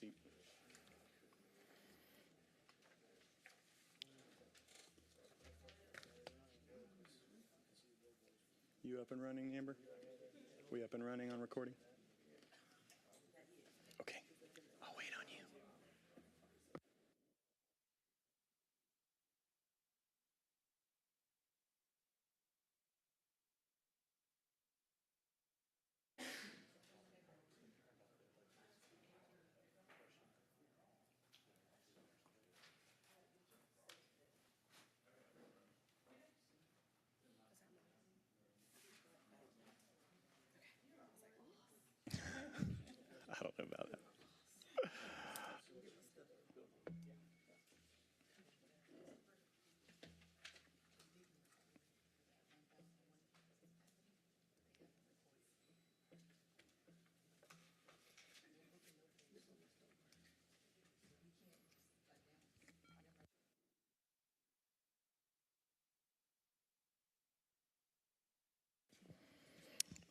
seat. You up and running, Amber? We up and running on recording? Okay. I'll wait on you. I don't know about that.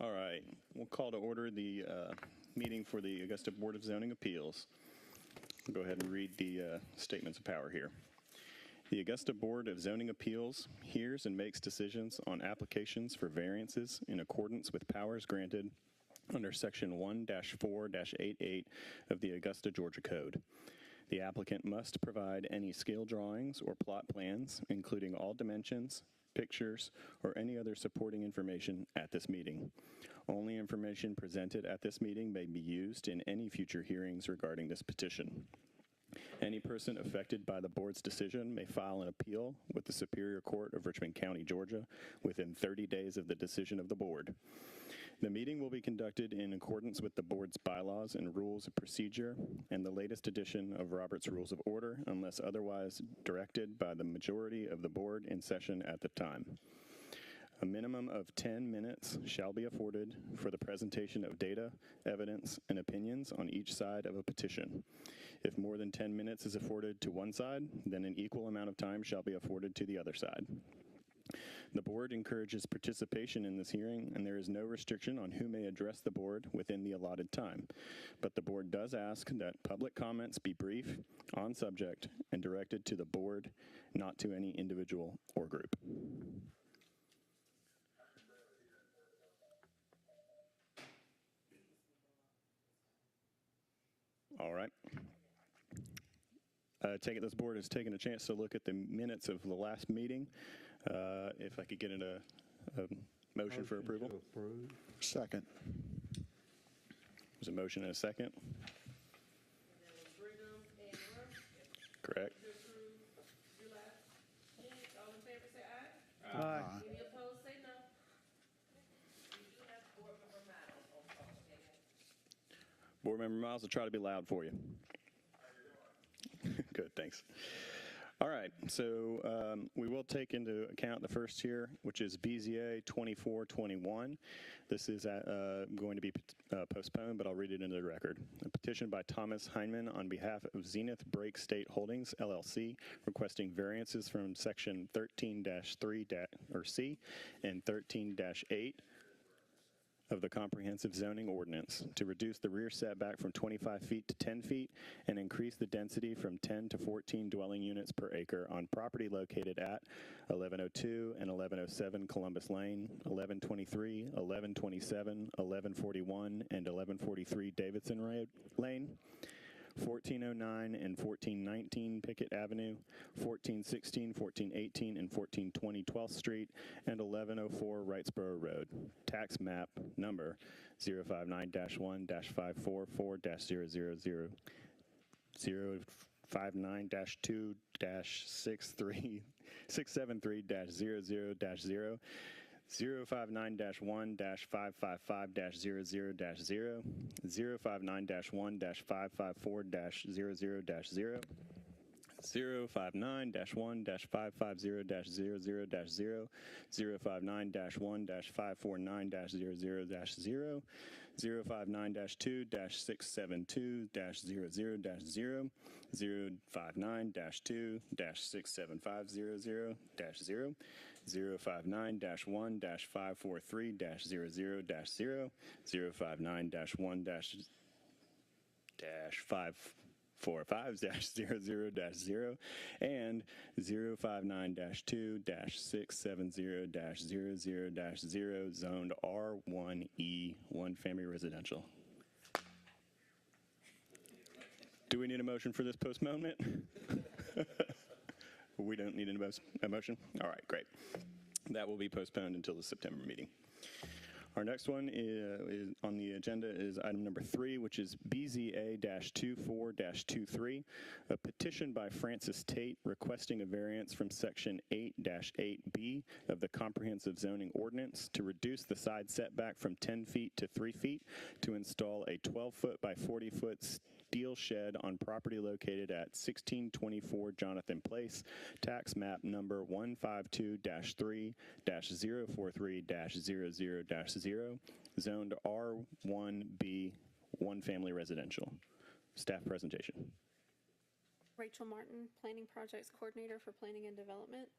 All right. We'll call to order the meeting for the Augusta Board of Zoning Appeals. I'll go ahead and read the statements of power here. The Augusta Board of Zoning Appeals hears and makes decisions on applications for variances in accordance with powers granted under Section 1-4-88 of the Augusta, Georgia Code. The applicant must provide any scale drawings or plot plans, including all dimensions, pictures, or any other supporting information at this meeting. Only information presented at this meeting may be used in any future hearings regarding this petition. Any person affected by the board's decision may file an appeal with the Superior Court of Richmond County, Georgia, within 30 days of the decision of the board. The meeting will be conducted in accordance with the board's bylaws and rules of procedure and the latest edition of Robert's Rules of Order, unless otherwise directed by the majority of the board in session at the time. A minimum of 10 minutes shall be afforded for the presentation of data, evidence, and opinions on each side of a petition. If more than 10 minutes is afforded to one side, then an equal amount of time shall be afforded to the other side. The board encourages participation in this hearing, and there is no restriction on who may address the board within the allotted time. But the board does ask that public comments be brief, on subject, and directed to the board, not to any individual or group. All right. Take it this board has taken a chance to look at the minutes of the last meeting. If I could get a motion for approval. To approve. Second. There's a motion and a second. Correct. All in favor say aye. Aye. Any opposed say no. You do have board member Miles on call, okay? Board Member Miles will try to be loud for you. Good, thanks. All right, so we will take into account the first here, which is BZA 2421. This is going to be postponed, but I'll read it into the record. A petition by Thomas Heineman on behalf of Zenith Break State Holdings, LLC, requesting variances from Section 13-3-C and 13-8 of the Comprehensive Zoning Ordinance to reduce the rear setback from 25 feet to 10 feet and increase the density from 10 to 14 dwelling units per acre on property located at 1102 and 1107 Columbus Lane, 1123, 1127, 1141, and 1143 Davidson Lane, 1409 and 1419 Pickett Avenue, 1416, 1418, and 1420 12th Street, and 1104 Wrightsboro Road. Tax map number 059-1-544-000. 059-2-673-000, 059-1-555-00-0, 059-1-554-00-0, 059-1-550-00-0, 059-1-549-00-0, 059-2-672-00-0, 059-2-675-00-0, 059-1-543-00-0, 059-1- 545-00-0 and 059-2-670-00-0 zoned R1E, one family residential. Do we need a motion for this postponement? We don't need a motion? All right, great. That will be postponed until the September meeting. Our next one is on the agenda is item number 3, which is BZA-24-23, a petition by Francis Tate requesting a variance from Section 8-8B of the Comprehensive Zoning Ordinance to reduce the side setback from 10 feet to 3 feet to install a 12-foot by 40-foot steel shed on property located at 1624 Jonathan Place, tax map number 152-3-043-00-0, zoned R1B, one family residential. Staff presentation. Rachel Martin, Planning Projects Coordinator for Planning and Development.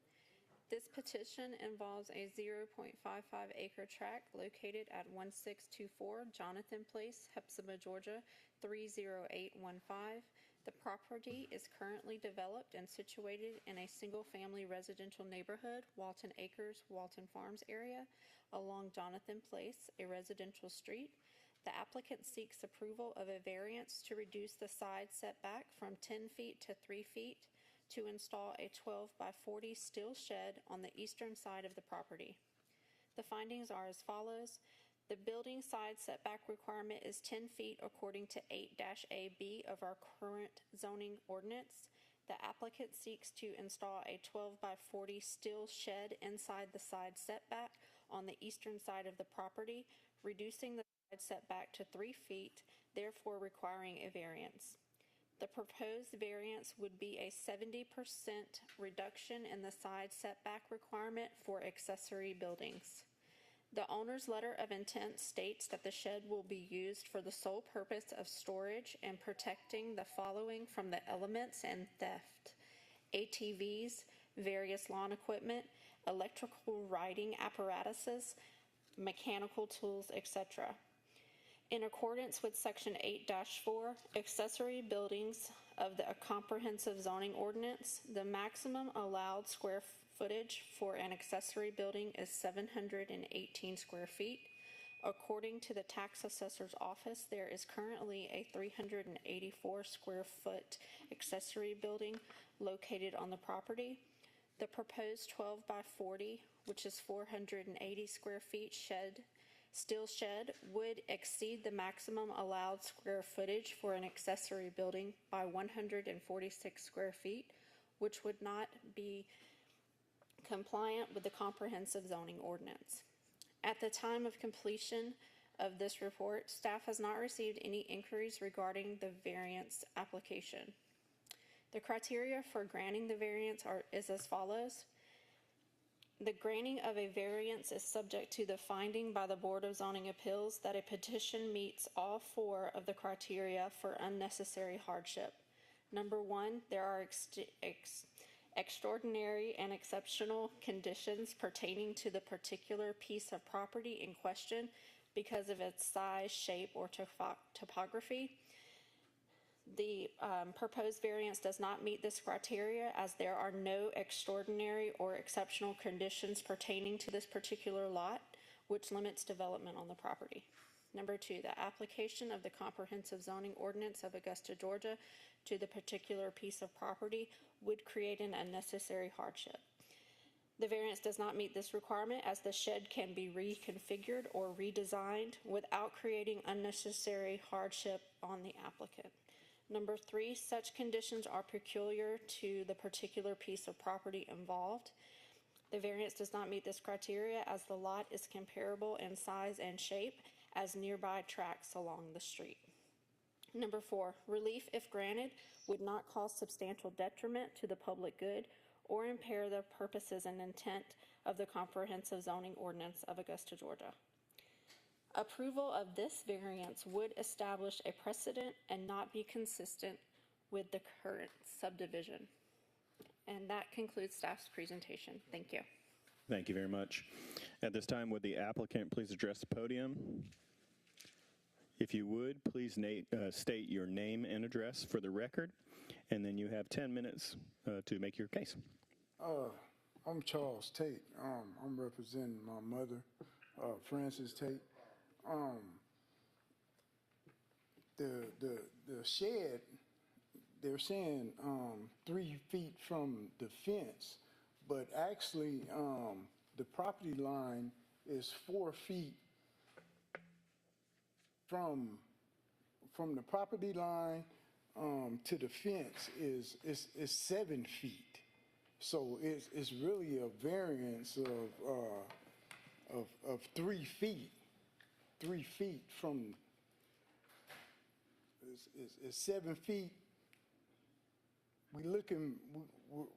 This petition involves a 0.55-acre tract located at 1624 Jonathan Place, Hepzibah, Georgia, 30815. The property is currently developed and situated in a single-family residential neighborhood, Walton Acres, Walton Farms area, along Jonathan Place, a residential street. The applicant seeks approval of a variance to reduce the side setback from 10 feet to 3 feet to install a 12 by 40 steel shed on the eastern side of the property. The findings are as follows. The building side setback requirement is 10 feet according to 8-AB of our current zoning ordinance. The applicant seeks to install a 12 by 40 steel shed inside the side setback on the eastern side of the property, reducing the side setback to 3 feet, therefore requiring a variance. The proposed variance would be a 70% reduction in the side setback requirement for accessory buildings. The owner's letter of intent states that the shed will be used for the sole purpose of storage and protecting the following from the elements and theft: ATVs, various lawn equipment, electrical riding apparatuses, mechanical tools, etc. In accordance with Section 8-4, accessory buildings of the Comprehensive Zoning Ordinance, the maximum allowed square footage for an accessory building is 718 square feet. According to the tax assessor's office, there is currently a 384 square foot accessory building located on the property. The proposed 12 by 40, which is 480 square feet steel shed, would exceed the maximum allowed square footage for an accessory building by 146 square feet, which would not be compliant with the Comprehensive Zoning Ordinance. At the time of completion of this report, staff has not received any inquiries regarding the variance application. The criteria for granting the variance is as follows. The granting of a variance is subject to the finding by the Board of Zoning Appeals that a petition meets all 4 of the criteria for unnecessary hardship. Number 1, there are extraordinary and exceptional conditions pertaining to the particular piece of property in question because of its size, shape, or topography. The proposed variance does not meet this criteria as there are no extraordinary or exceptional conditions pertaining to this particular lot, which limits development on the property. Number 2, the application of the Comprehensive Zoning Ordinance of Augusta, Georgia to the particular piece of property would create an unnecessary hardship. The variance does not meet this requirement as the shed can be reconfigured or redesigned without creating unnecessary hardship on the applicant. Number 3, such conditions are peculiar to the particular piece of property involved. The variance does not meet this criteria as the lot is comparable in size and shape as nearby tracts along the street. Number 4, relief, if granted, would not cause substantial detriment to the public good or impair the purposes and intent of the Comprehensive Zoning Ordinance of Augusta, Georgia. Approval of this variance would establish a precedent and not be consistent with the current subdivision. And that concludes staff's presentation. Thank you. Thank you very much. At this time, would the applicant please address the podium? If you would, please state your name and address for the record, and then you have 10 minutes to make your case. I'm Charles Tate. I'm representing my mother, Frances Tate. The shed, they're saying 3 feet from the fence, but actually the property line is 4 feet from the property line to the fence is 7 feet. So it's really a variance of 3 feet. 3 feet from is 7 feet.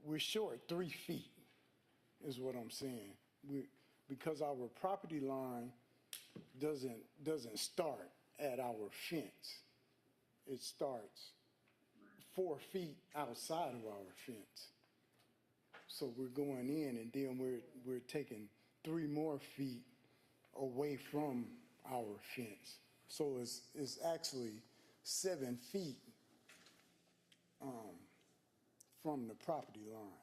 We're short 3 feet, is what I'm saying. Because our property line doesn't start at our fence. It starts 4 feet outside of our fence. So we're going in, and then we're taking 3 more feet away from our fence. So it's actually 7 feet from the property line.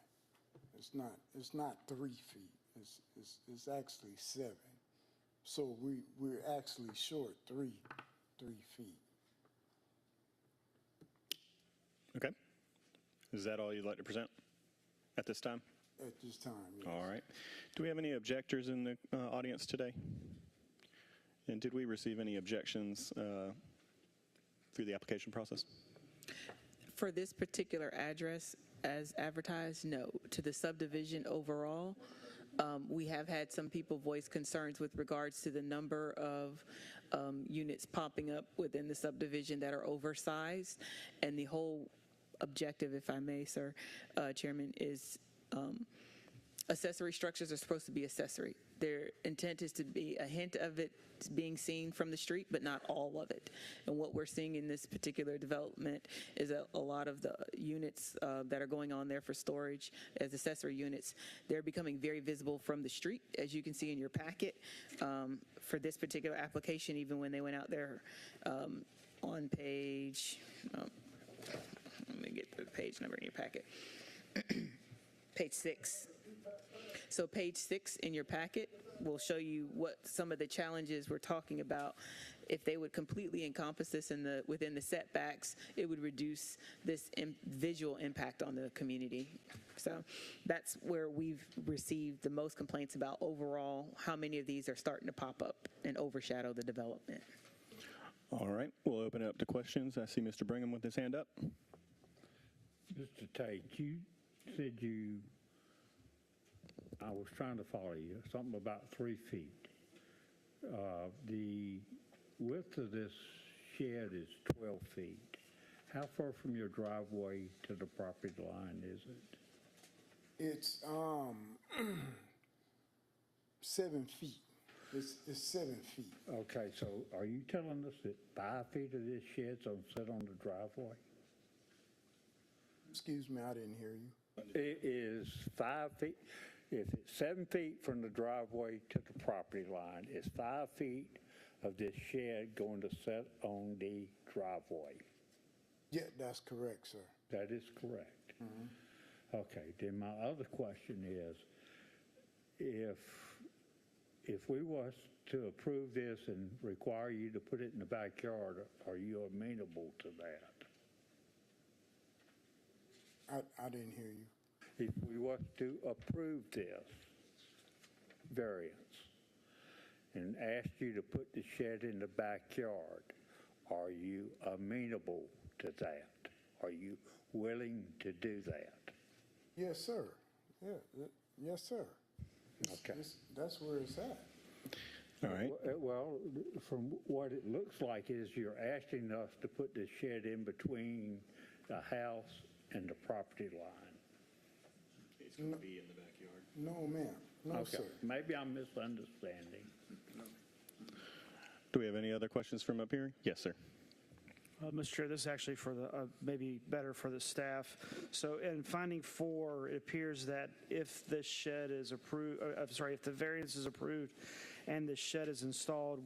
It's not 3 feet. It's actually 7. So we're actually short 3 feet. Okay. Is that all you'd like to present at this time? At this time, yes. All right. Do we have any objectors in the audience today? And did we receive any objections through the application process? For this particular address, as advertised, no. To the subdivision overall, we have had some people voice concerns with regards to the number of units popping up within the subdivision that are oversized. And the whole objective, if I may, sir, Chairman, is accessory structures are supposed to be accessory. Their intent is to be a hint of it being seen from the street, but not all of it. And what we're seeing in this particular development is a lot of the units that are going on there for storage as accessory units, they're becoming very visible from the street, as you can see in your packet. For this particular application, even when they went out there on page, let me get the page number in your packet, page 6. So page 6 in your packet will show you what some of the challenges we're talking about. If they would completely encompass this within the setbacks, it would reduce this visual impact on the community. So that's where we've received the most complaints about overall how many of these are starting to pop up and overshadow the development. All right. We'll open it up to questions. I see Mr. Brigham with his hand up. Mr. Tate, you said I was trying to follow you, something about 3 feet. The width of this shed is 12 feet. How far from your driveway to the property line is it? It's 7 feet. It's 7 feet. Okay, so are you telling us that 5 feet of this shed's on sit on the driveway? Excuse me, I didn't hear you. It is 5 feet. If it's 7 feet from the driveway to the property line, it's 5 feet of this shed going to sit on the driveway. Yeah, that's correct, sir. That is correct. Mm-hmm. Okay, then my other question is, if we was to approve this and require you to put it in the backyard, are you amenable to that? I didn't hear you. If we was to approve this variance and ask you to put the shed in the backyard, are you amenable to that? Are you willing to do that? Yes, sir. Yeah, yes, sir. Okay. That's where it's at. All right. Well, from what it looks like is you're asking us to put the shed in between the house and the property line. It's going to be in the backyard. No, ma'am. No, Okay. sir. Maybe I'm misunderstanding. Do we have any other questions from up here? Yes, sir. Mr. Chair, this is actually for the, maybe better for the staff. So in finding 4, it appears that if this shed is approved, if the variance is approved and the shed is installed,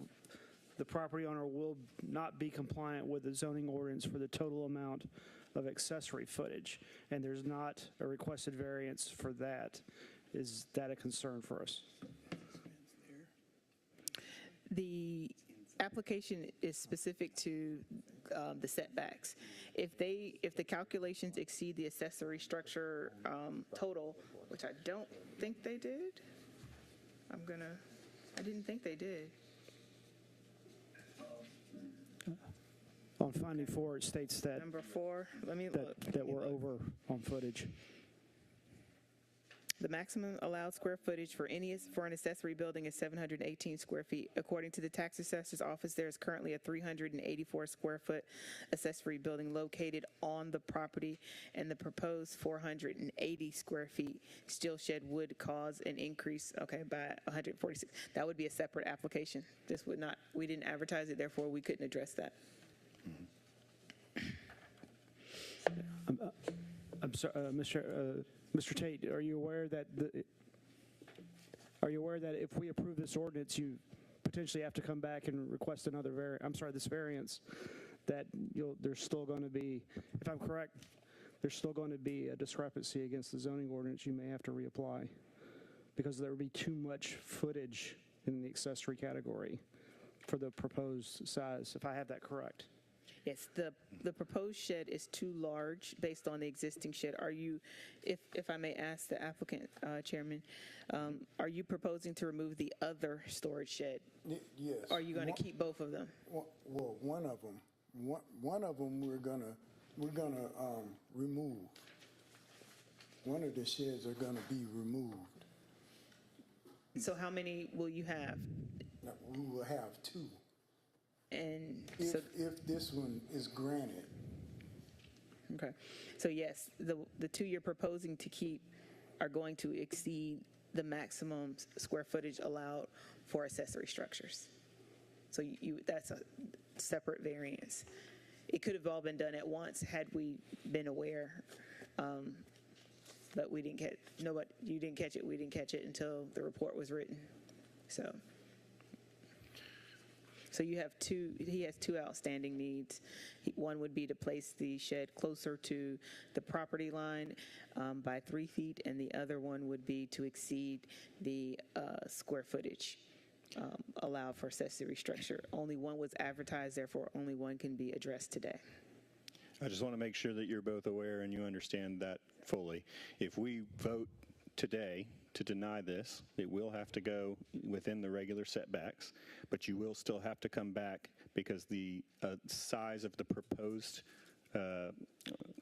the property owner will not be compliant with the zoning ordinance for the total amount of accessory footage, and there's not a requested variance for that. Is that a concern for us? The application is specific to the setbacks. If the calculations exceed the accessory structure total, which I don't think they did, I didn't think they did. On finding 4, it states that, Number 4, let me look. that we're over on footage. The maximum allowed square footage for an accessory building is 718 square feet. According to the tax assessor's office, there is currently a 384 square foot accessory building located on the property, and the proposed 480 square feet steel shed would cause an increase, by 146. That would be a separate application. This would not, we didn't advertise it, therefore we couldn't address that. I'm sorry, Mr. Tate, are you aware that if we approve this ordinance, you potentially have to come back and request another this variance, that there's still going to be, if I'm correct, there's still going to be a discrepancy against the zoning ordinance. You may have to reapply because there would be too much footage in the accessory category for the proposed size, if I have that correct. Yes, the proposed shed is too large based on the existing shed. Are you, if I may ask the applicant, Chairman, are you proposing to remove the other storage shed? Yes. Are you going to keep both of them? Well, one of them we're gonna remove. One of the sheds are gonna be removed. So how many will you have? Now, we will have 2. And If this one is granted. okay, so yes, the 2 you're proposing to keep are going to exceed the maximum square footage allowed for accessory structures. So that's a separate variance. It could have all been done at once had we been aware, but we didn't catch. You didn't catch it. We didn't catch it until the report was written. So you have he has 2 outstanding needs. One would be to place the shed closer to the property line by 3 feet, and the other one would be to exceed the square footage allowed for accessory structure. Only one was advertised, therefore only one can be addressed today. I just want to make sure that you're both aware and you understand that fully. If we vote today to deny this, it will have to go within the regular setbacks, but you will still have to come back because the size of the proposed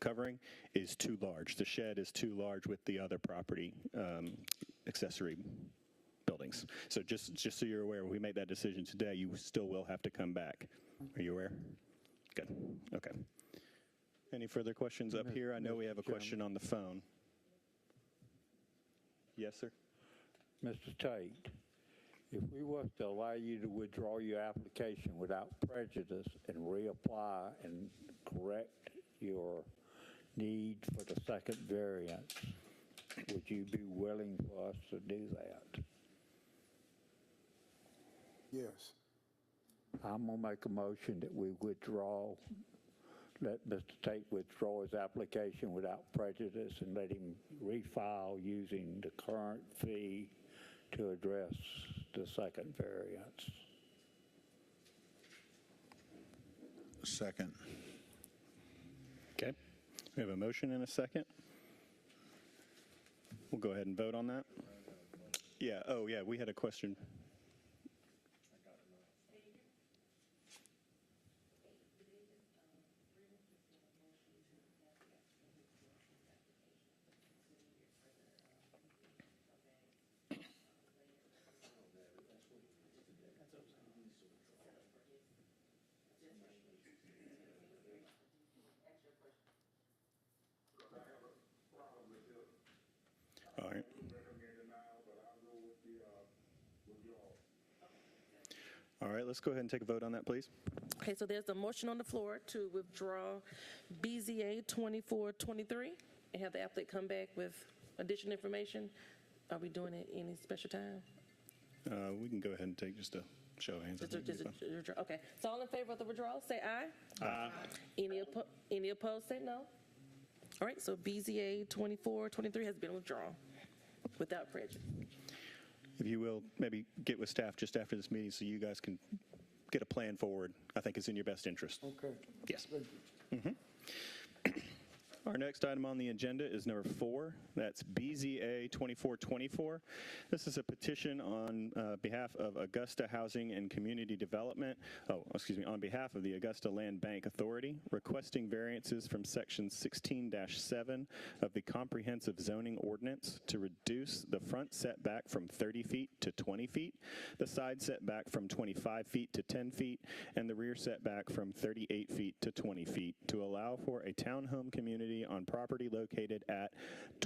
covering is too large. The shed is too large with the other property accessory buildings. So just so you're aware, when we make that decision today, you still will have to come back. Are you aware? Good. Okay. Any further questions up here? I know we have a question on the phone. Yes, sir. Mr. Tate, if we was to allow you to withdraw your application without prejudice and reapply and correct your need for the second variance, would you be willing for us to do that? Yes. I'm going to make a motion that we let Mr. Tate withdraw his application without prejudice and let him refile using the current fee to address the second variance. Second. Okay. We have a motion and a second. We'll go ahead and vote on that. Yeah. Oh, yeah. We had a question. All right. All right, let's go ahead and take a vote on that, please. Okay, so there's a motion on the floor to withdraw BZA 2423 and have the applicant come back with additional information. Are we doing it any special time? We can go ahead and take just a Show of hands. I think Just it'd be fine. okay, so all in favor of the withdrawal, say aye. Aye. Any opposed, say no. All right, so BZA 2423 has been withdrawn without prejudice. If you will, maybe get with staff just after this meeting so you guys can get a plan forward. I think it's in your best interest. Okay. Yes. Thank you. Our next item on the agenda is number 4. That's BZA 2424. This is a petition on behalf of Augusta Housing and Community Development, on behalf of the Augusta Land Bank Authority, requesting variances from Section 16-7 of the Comprehensive Zoning Ordinance to reduce the front setback from 30 feet to 20 feet, the side setback from 25 feet to 10 feet, and the rear setback from 38 feet to 20 feet to allow for a townhome community on property located at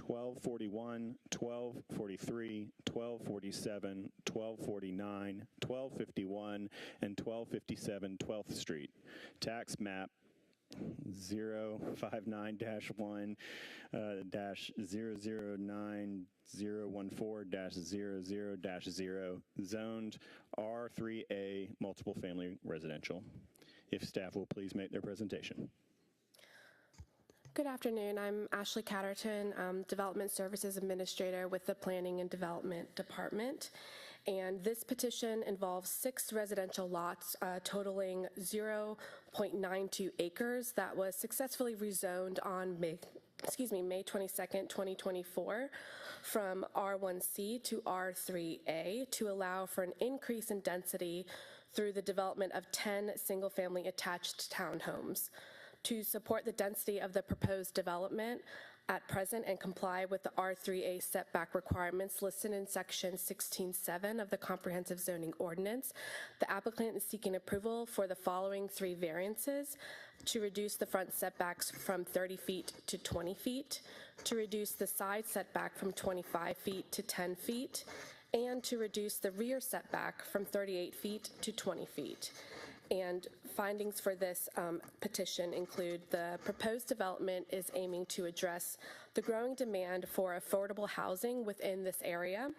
1241, 1243, 1247, 1249, 1251, and 1257 12th Street. Tax map 059-1-009014-00-0, zoned R3A multiple family residential. If staff will please make their presentation. Good afternoon. I'm Ashley Catterton, Development Services Administrator with the Planning and Development Department. And this petition involves 6 residential lots totaling 0.92 acres that was successfully rezoned on May 22nd, 2024 from R1C to R3A to allow for an increase in density through the development of 10 single-family attached townhomes. To support the density of the proposed development at present and comply with the R3A setback requirements listed in Section 16.7 of the Comprehensive Zoning Ordinance, the applicant is seeking approval for the following 3 variances: to reduce the front setbacks from 30 feet to 20 feet, to reduce the side setback from 25 feet to 10 feet, and to reduce the rear setback from 38 feet to 20 feet. And findings for this petition include the proposed development is aiming to address the growing demand for affordable housing within this area.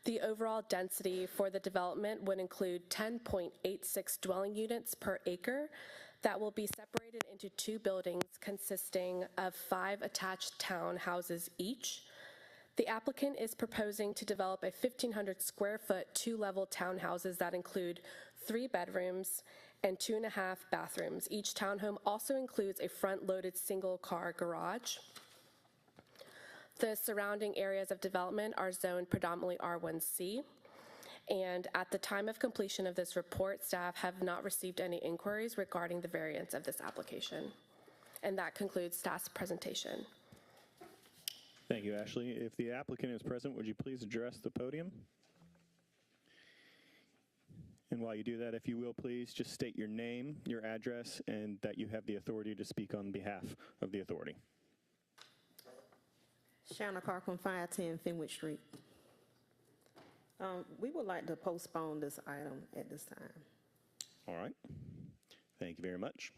The overall density for the development would include 10.86 dwelling units per acre that will be separated into 2 buildings consisting of 5 attached townhouses each. The applicant is proposing to develop a 1,500 square foot 2-level townhouses that include 3 bedrooms and 2.5 bathrooms. Each townhome also includes a front-loaded single-car garage. The surrounding areas of development are zoned predominantly R1C. And at the time of completion of this report, staff have not received any inquiries regarding the variance of this application. And that concludes staff's presentation. Thank you, Ashley. If the applicant is present, would you please address the podium? And while you do that, if you will, please just state your name, your address, and that you have the authority to speak on behalf of the authority. Shanna Carcon, 510 Fenwick Street. We would like to postpone this item at this time. All right. Thank you very much.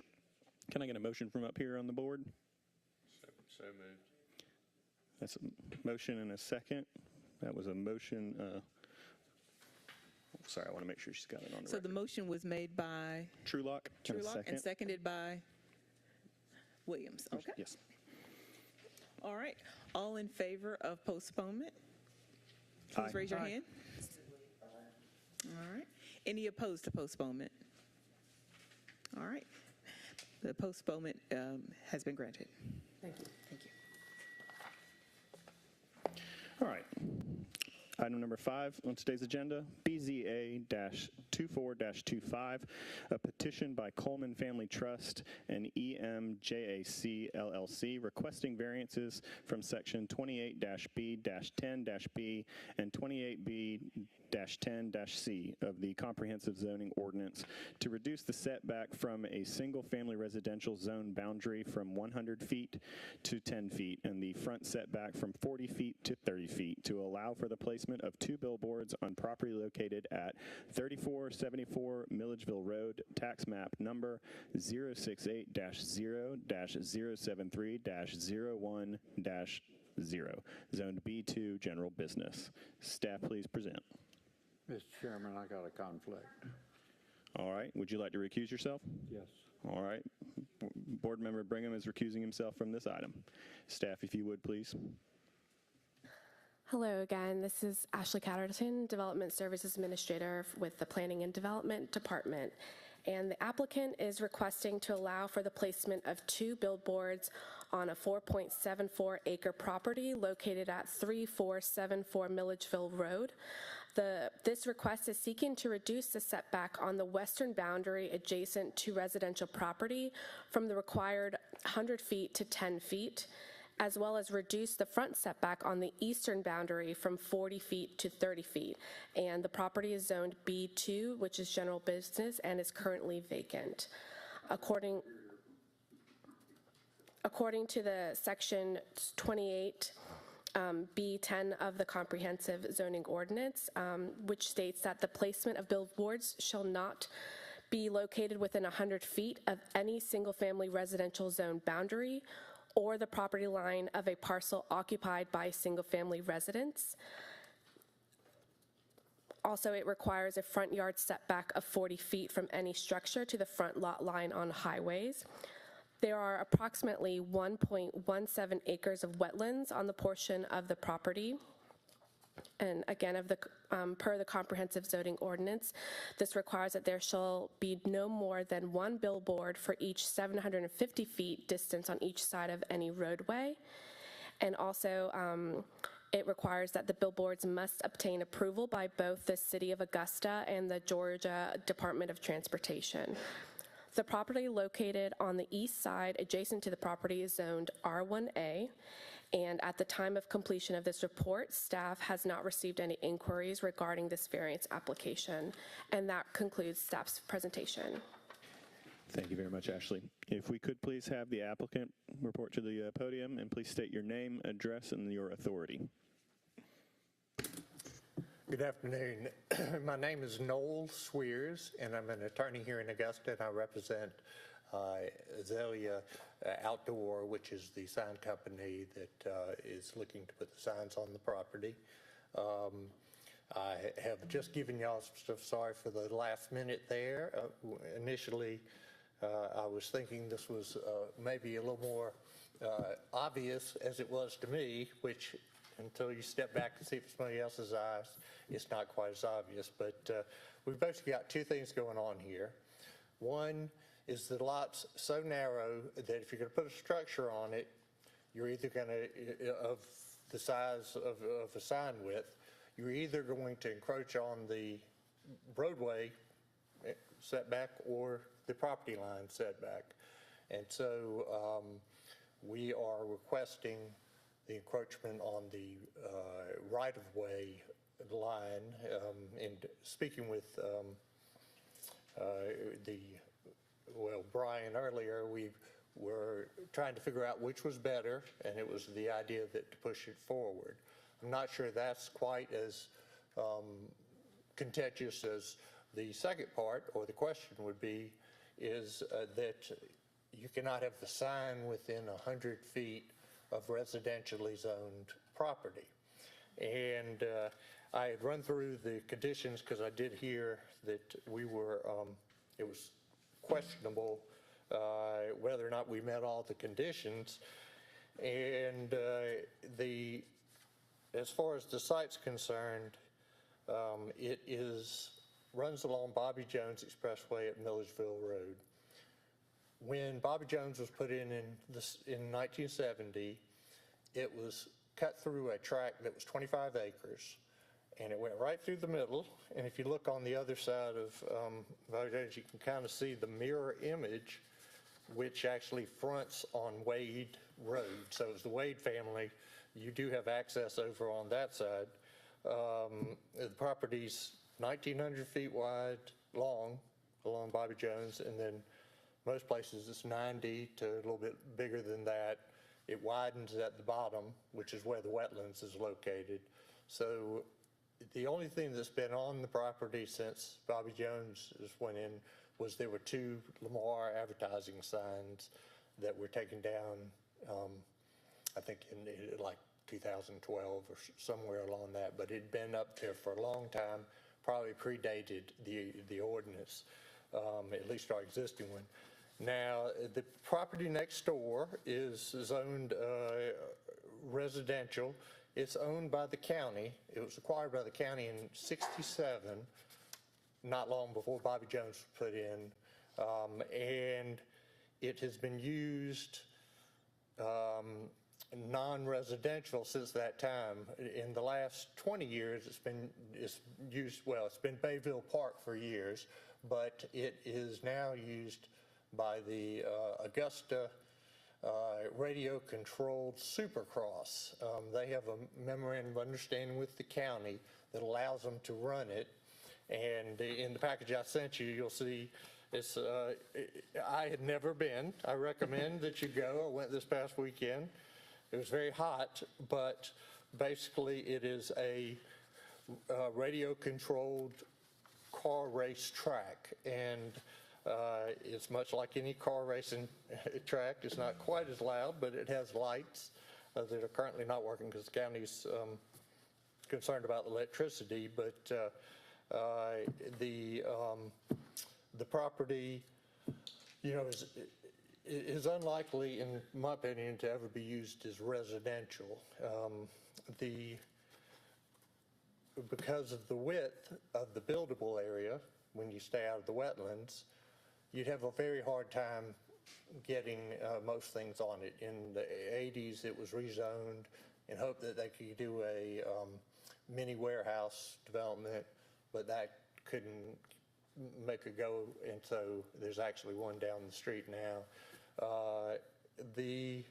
Can I get a motion from up here on the board? So moved. That's a motion and a second. That was a motion. Sorry, I want to make sure she's got it on the So record. the motion was made by Trulock. And a Trulock second. and seconded by Williams. Okay. Yes. All right. All in favor of postponement? Please Aye. raise your Aye. hand. All right. Any opposed to postponement? All right. The postponement has been granted. Thank you. Thank you. All right. Item number 5 on today's agenda, BZA-24-25, a petition by Coleman Family Trust and EMJAC LLC requesting variances from Section 28-B-10-B and 28B-10-C of the Comprehensive Zoning Ordinance to reduce the setback from a single-family residential zone boundary from 100 feet to 10 feet and the front setback from 40 feet to 30 feet to allow for the placement of 2 billboards on property located at 3474 Milledgeville Road, tax map number 068-0-073-01-0, zoned B2 general business. Staff, please present. Mr. Chairman, I got a conflict. All right. Would you like to recuse yourself? Yes. All right. Board Member Brigham is recusing himself from this item. Staff, if you would, please. Hello again. This is Ashley Catterton, Development Services Administrator with the Planning and Development Department. And the applicant is requesting to allow for the placement of 2 billboards on a 4.74 acre property located at 3474 Milledgeville Road. This request is seeking to reduce the setback on the western boundary adjacent to residential property from the required 100 feet to 10 feet, as well as reduce the front setback on the eastern boundary from 40 feet to 30 feet. And the property is zoned B2, which is general business, and is currently vacant. According to the section 28, B10 of the Comprehensive Zoning Ordinance, which states that the placement of billboards shall not be located within 100 feet of any single-family residential zone boundary or the property line of a parcel occupied by single-family residents. Also, it requires a front yard setback of 40 feet from any structure to the front lot line on highways. There are approximately 1.17 acres of wetlands on the portion of the property. And again, per the Comprehensive Zoning Ordinance, this requires that there shall be no more than 1 billboard for each 750 feet distance on each side of any roadway. And also, it requires that the billboards must obtain approval by both the City of Augusta and the Georgia Department of Transportation. The property located on the east side adjacent to the property is zoned R1A, and at the time of completion of this report, staff has not received any inquiries regarding this variance application. And that concludes staff's presentation. Thank you very much, Ashley. If we could please have the applicant report to the podium, and please state your name, address, and your authority. Good afternoon. My name is Noel Swears, and I'm an attorney here in Augusta, and I represent Azalea Outdoor, which is the sign company that is looking to put the signs on the property. I have just given y'all some stuff. Sorry for the last minute there. Initially, I was thinking this was maybe a little more obvious as it was to me, which until you step back and see it from somebody else's eyes, it's not quite as obvious. But we've basically got 2 things going on here. One is the lot's so narrow that if you're going to put a structure on it, you're either going to, of the size of a sign width, you're either going to encroach on the roadway setback or the property line setback. And so we are requesting the encroachment on the right-of-way line. And speaking with Brian earlier, we were trying to figure out which was better, and it was the idea that to push it forward. I'm not sure that's quite as contentious as the second part, or the question would be, is that you cannot have the sign within 100 feet of residentially zoned property. And I had run through the conditions because I did hear that we were, it was questionable whether or not we met all the conditions. And as far as the site's concerned, it runs along Bobby Jones Expressway at Milledgeville Road. When Bobby Jones was put in 1970, it was cut through a tract that was 25 acres, and it went right through the middle. And if you look on the other side of Bobby Jones, you can kind of see the mirror image, which actually fronts on Wade Road. So it's the Wade family. You do have access over on that side. The property's 1,900 feet wide, long, along Bobby Jones, and then most places it's 90 to a little bit bigger than that. It widens at the bottom, which is where the wetlands is located. So the only thing that's been on the property since Bobby Jones went in was there were 2 Lamar advertising signs that were taken down, I think in like 2012 or somewhere along that, but it'd been up there for a long time probably predated the ordinance, at least our existing one. Now, the property next door is zoned residential. It's owned by the county. It was acquired by the county in '67, not long before Bobby Jones was put in. And it has been used non-residential since that time. In the last 20 years, it's been Bayville Park for years, but it is now used by the Augusta radio-controlled Supercross. They have a memorandum of understanding with the county that allows them to run it. And in the package I sent you, you'll see it's, I had never been. I recommend that you go. I went this past weekend. It was very hot, but basically it is a radio-controlled car race track. And it's much like any car racing track. It's not quite as loud, but it has lights that are currently not working because the county's concerned about electricity. But the property, is unlikely, in my opinion, to ever be used as residential. Because of the width of the buildable area, when you stay out of the wetlands, you'd have a very hard time getting most things on it. In the 80s, it was rezoned in hope that they could do a mini warehouse development, but that couldn't make a go, and so there's actually one down the street now. The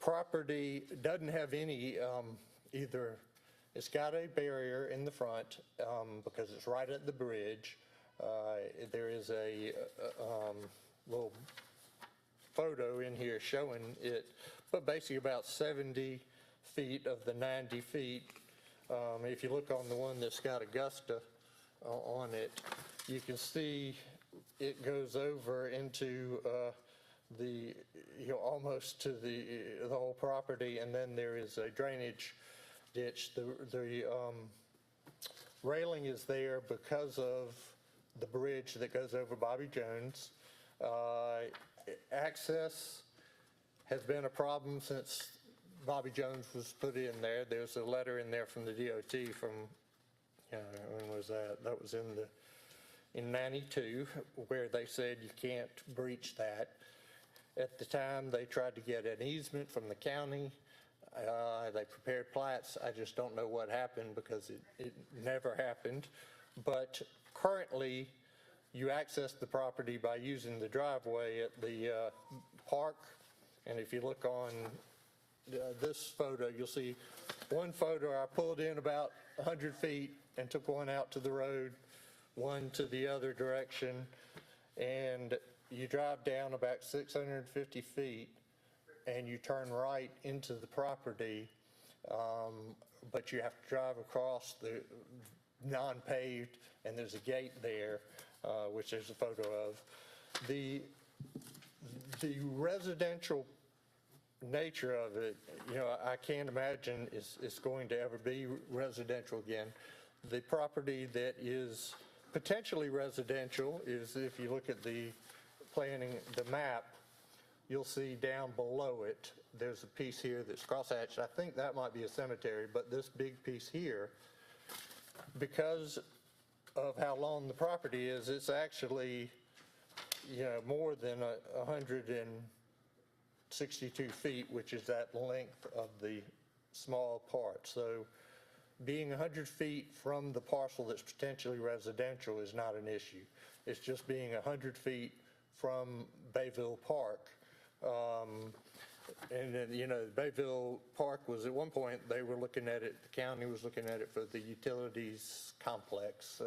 property doesn't have any either. It's got a barrier in the front because it's right at the bridge. There is a little photo in here showing it, but basically about 70 feet of the 90 feet. If you look on the one that's got Augusta on it, you can see it goes over into almost to the whole property, and then there is a drainage ditch. The railing is there because of the bridge that goes over Bobby Jones. Access has been a problem since Bobby Jones was put in there. There's a letter in there from the DOT from, when was that? That was in 92, where they said you can't breach that. At the time, they tried to get an easement from the county. They prepared plats. I just don't know what happened because it never happened. But currently, you access the property by using the driveway at the park. And if you look on this photo, you'll see one photo I pulled in about 100 feet and took one out to the road, one to the other direction, and you drive down about 650 feet and you turn right into the property, but you have to drive across the non-paved, and there's a gate there, which there's a photo of. The residential nature of it, I can't imagine it's going to ever be residential again. The property that is potentially residential is, if you look at the planning, the map, you'll see down below it, there's a piece here that's crosshatched. I think that might be a cemetery, but this big piece here, because of how long the property is, it's actually, more than 162 feet, which is that length of the small part. So being 100 feet from the parcel that's potentially residential is not an issue. It's just being 100 feet from Bayville Park. And then, Bayville Park was, at one point, they were looking at it, the county was looking at it for the utilities complex.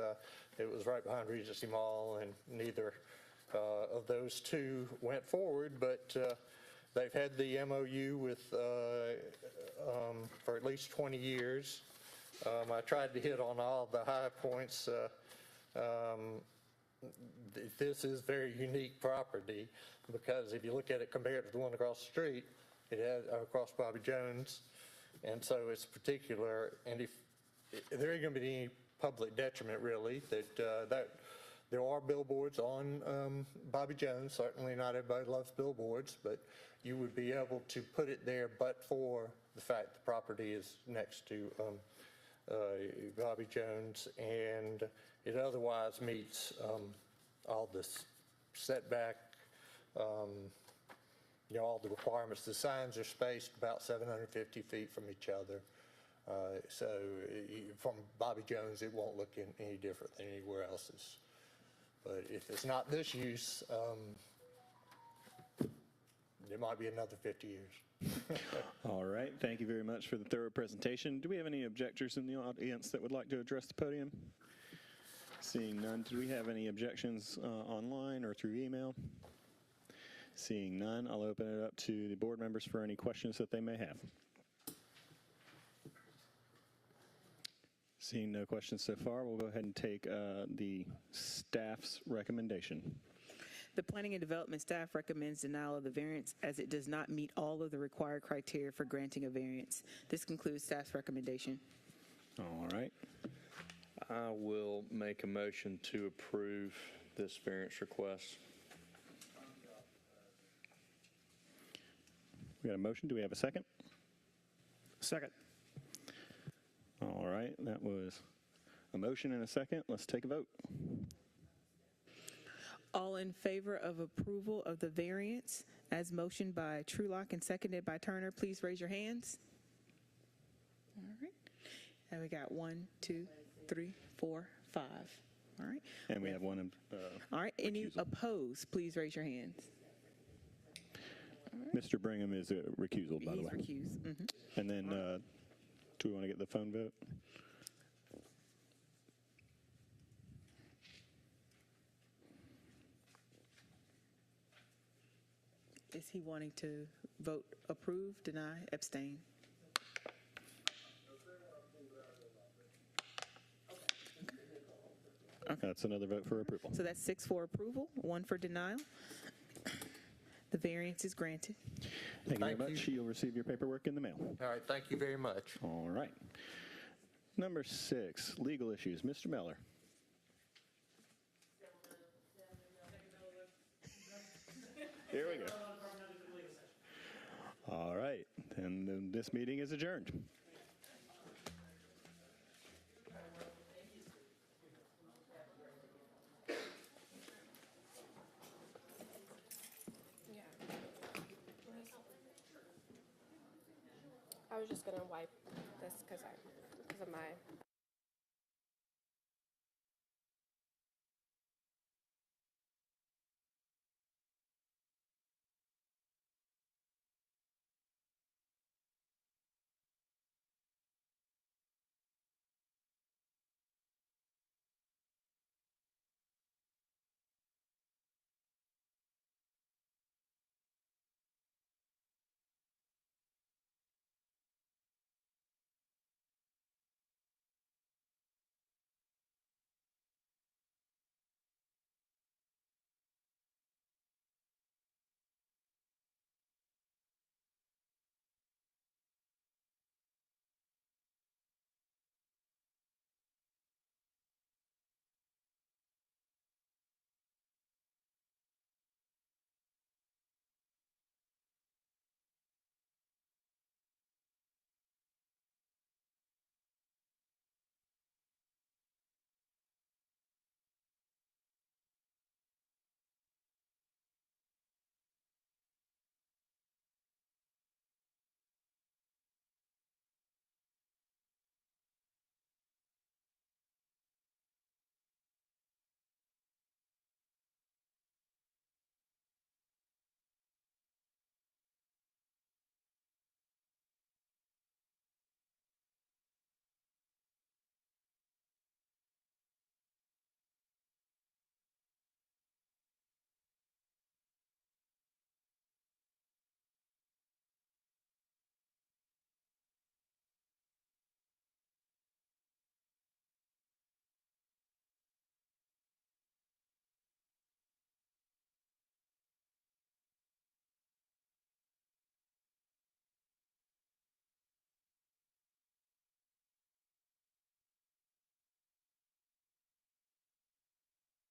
It was right behind Regency Mall, and neither of those two went forward, but they've had the MOU with, for at least 20 years. I tried to hit on all the high points. This is very unique property because if you look at it compared to the one across the street, it has across Bobby Jones, and so it's particular. And if there ain't going to be any public detriment, really, that there are billboards on Bobby Jones. Certainly not everybody loves billboards, but you would be able to put it there but for the fact the property is next to Bobby Jones, and it otherwise meets all the setback, all the requirements. The signs are spaced about 750 feet from each other. So from Bobby Jones, it won't look any different than anywhere else's. But if it's not this use, it might be another 50 years. All right. Thank you very much for the thorough presentation. Do we have any objectors in the audience that would like to address the podium? Seeing none, do we have any objections online or through email? Seeing none, I'll open it up to the board members for any questions that they may have. Seeing no questions so far, we'll go ahead and take the staff's recommendation. The Planning and Development staff recommends denial of the variance as it does not meet all of the required criteria for granting a variance. This concludes staff's recommendation. All right. I will make a motion to approve this variance request. We got a motion. Do we have a second? Second. All right. That was a motion and a second. Let's take a vote. All in favor of approval of the variance as motioned by Trulock and seconded by Turner, please raise your hands. All right. And we got 1, 2, 3, 4, 5. All right. And we have one. All right. Any recusal. opposed, please raise your hands. Mr. Brigham is a recusal, by the way. He's recused. Mm-hmm. And then, do we want to get the phone vote? Is he wanting to vote approve, deny, abstain? That's another vote for approval. So that's 6 for approval, 1 for denial. The variance is granted. Thank you very Thank much. you. You'll receive your paperwork in the mail. All right, thank you very much. All right. Number 6, legal issues. Mr. Meller. Here we go. All right. Then this meeting is adjourned. I was just gonna wipe this because of my